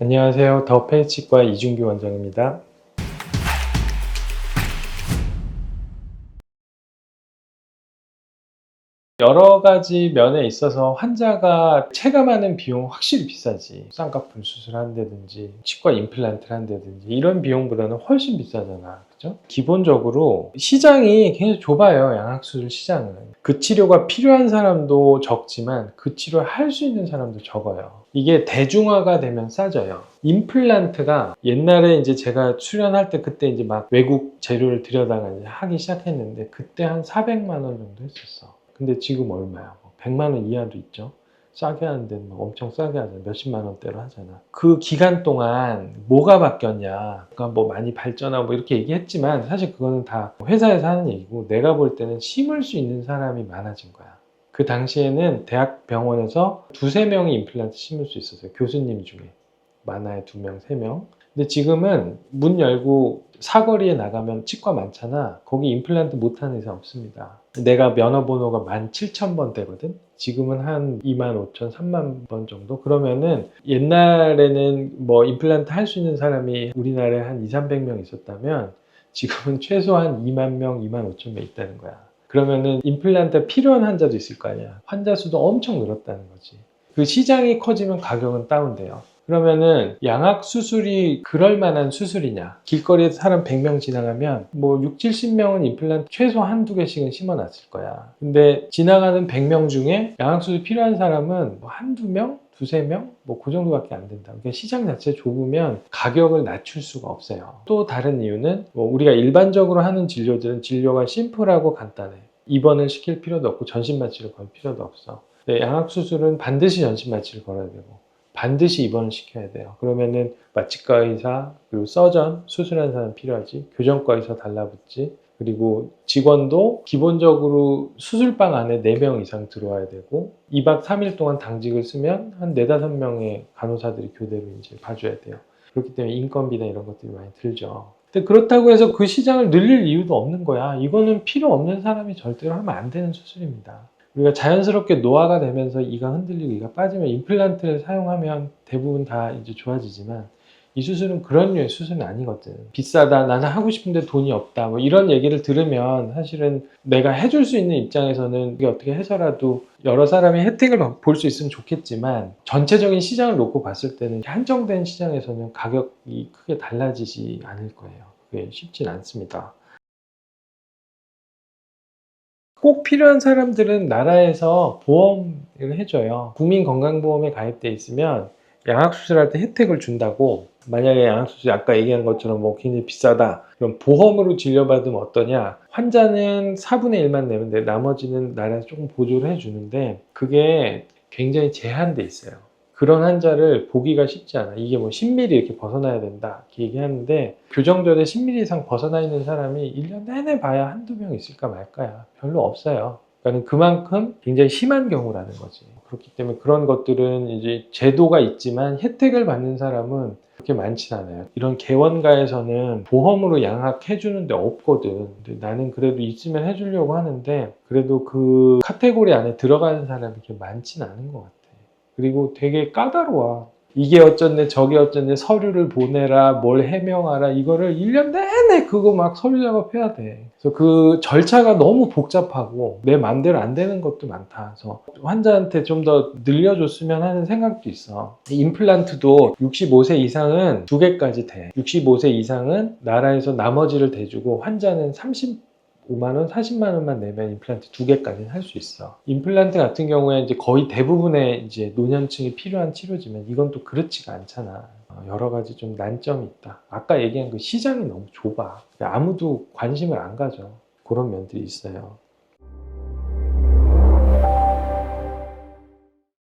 안녕하세요. 더 폐치과 이준규 원장입니다. 여러 가지 면에 있어서 환자가 체감하는 비용 확실히 비싸지. 쌍꺼풀 수술한다든지 치과 임플란트를 한다든지 이런 비용보다는 훨씬 비싸잖아. 그죠? 기본적으로 시장이 굉장히 좁아요. 양악수술 시장은. 그 치료가 필요한 사람도 적지만 그 치료를 할 수 있는 사람도 적어요. 이게 대중화가 되면 싸져요. 임플란트가 옛날에 이제 제가 출연할 때 그때 이제 막 외국 재료를 들여다가 이제 하기 시작했는데 그때 한 400만 원 정도 했었어. 근데 지금 얼마야? 100만 원 이하도 있죠. 싸게 하는 데는 막 엄청 싸게 하잖아. 몇십만 원대로 하잖아. 그 기간 동안 뭐가 바뀌었냐? 그러니까 뭐 많이 발전하고 뭐 이렇게 얘기했지만 사실 그거는 다 회사에서 하는 얘기고 내가 볼 때는 심을 수 있는 사람이 많아진 거야. 그 당시에는 대학 병원에서 두세 명이 임플란트 심을 수 있었어요. 교수님 중에. 많아야 2명, 3명. 근데 지금은 문 열고 사거리에 나가면 치과 많잖아. 거기 임플란트 못하는 의사 없습니다. 내가 면허번호가 17,000번대거든. 지금은 한 25,000, 3만 번 정도. 그러면은 옛날에는 뭐 임플란트 할 수 있는 사람이 우리나라에 한 2, 300명 있었다면 지금은 최소한 2만 명, 2만 5천 명 있다는 거야. 그러면은 임플란트 필요한 환자도 있을 거 아니야. 환자 수도 엄청 늘었다는 거지. 그 시장이 커지면 가격은 다운돼요. 그러면은 양악 수술이 그럴 만한 수술이냐? 길거리에 사람 100명 지나가면 뭐 6, 70명은 임플란트 최소 한두 개씩은 심어놨을 거야. 근데 지나가는 100명 중에 양악 수술 필요한 사람은 뭐 한두 명? 두세 명? 뭐 그 정도밖에 안 된다. 그러니까 시장 자체 좁으면 가격을 낮출 수가 없어요. 또 다른 이유는 뭐 우리가 일반적으로 하는 진료들은 진료가 심플하고 간단해. 입원을 시킬 필요도 없고 전신 마취를 걸 필요도 없어. 양악 수술은 반드시 전신 마취를 걸어야 되고 반드시 입원을 시켜야 돼요. 그러면은 마취과 의사, 그리고 서전, 수술하는 사람 필요하지. 교정과 의사 달라붙지. 그리고 직원도 기본적으로 수술방 안에 4명 이상 들어와야 되고 2박 3일 동안 당직을 쓰면 한 4, 5명의 간호사들이 교대로 이제 봐줘야 돼요. 그렇기 때문에 인건비나 이런 것들이 많이 들죠. 근데 그렇다고 해서 그 시장을 늘릴 이유도 없는 거야. 이거는 필요 없는 사람이 절대로 하면 안 되는 수술입니다. 우리가 자연스럽게 노화가 되면서 이가 흔들리고 이가 빠지면 임플란트를 사용하면 대부분 다 이제 좋아지지만 이 수술은 그런 류의 수술은 아니거든. 비싸다, 나는 하고 싶은데 돈이 없다, 뭐 이런 얘기를 들으면 사실은 내가 해줄 수 있는 입장에서는 이게 어떻게 해서라도 여러 사람이 혜택을 볼 수 있으면 좋겠지만 전체적인 시장을 놓고 봤을 때는 한정된 시장에서는 가격이 크게 달라지지 않을 거예요. 그게 쉽진 않습니다. 꼭 필요한 사람들은 나라에서 보험을 해줘요. 국민건강보험에 가입돼 있으면 양악수술할 때 혜택을 준다고. 만약에 양악수술이 아까 얘기한 것처럼 뭐 굉장히 비싸다, 그럼 보험으로 진료받으면 어떠냐? 환자는 4분의 1만 내면 돼. 나머지는 나라에서 조금 보조를 해주는데 그게 굉장히 제한돼 있어요. 그런 환자를 보기가 쉽지 않아. 이게 뭐 10mm 이렇게 벗어나야 된다 이렇게 얘기하는데 교정절에 10mm 이상 벗어나 있는 사람이 1년 내내 봐야 한두 명 있을까 말까야. 별로 없어요. 그러니까 그만큼 굉장히 심한 경우라는 거지. 그렇기 때문에 그런 것들은 이제 제도가 있지만 혜택을 받는 사람은 그렇게 많진 않아요. 이런 개원가에서는 보험으로 양악해 주는데 없거든. 근데 나는 그래도 있으면 해주려고 하는데 그래도 그 카테고리 안에 들어가는 사람이 그렇게 많진 않은 것 같아. 그리고 되게 까다로워. 이게 어쩐네 저게 어쩐네 서류를 보내라 뭘 해명하라 이거를 1년 내내 그거 막 서류 작업해야 돼. 그래서 그 절차가 너무 복잡하고 내 맘대로 안 되는 것도 많다. 그래서 환자한테 좀 더 늘려줬으면 하는 생각도 있어. 임플란트도 65세 이상은 2개까지 돼. 65세 이상은 나라에서 나머지를 대주고 환자는 5만 원, 40만 원만 내면 임플란트 2개까지는 할 수 있어. 임플란트 같은 경우에 이제 거의 대부분의 이제 노년층이 필요한 치료지만 이건 또 그렇지가 않잖아. 여러 가지 좀 난점이 있다. 아까 얘기한 그 시장이 너무 좁아. 아무도 관심을 안 가져. 그런 면들이 있어요.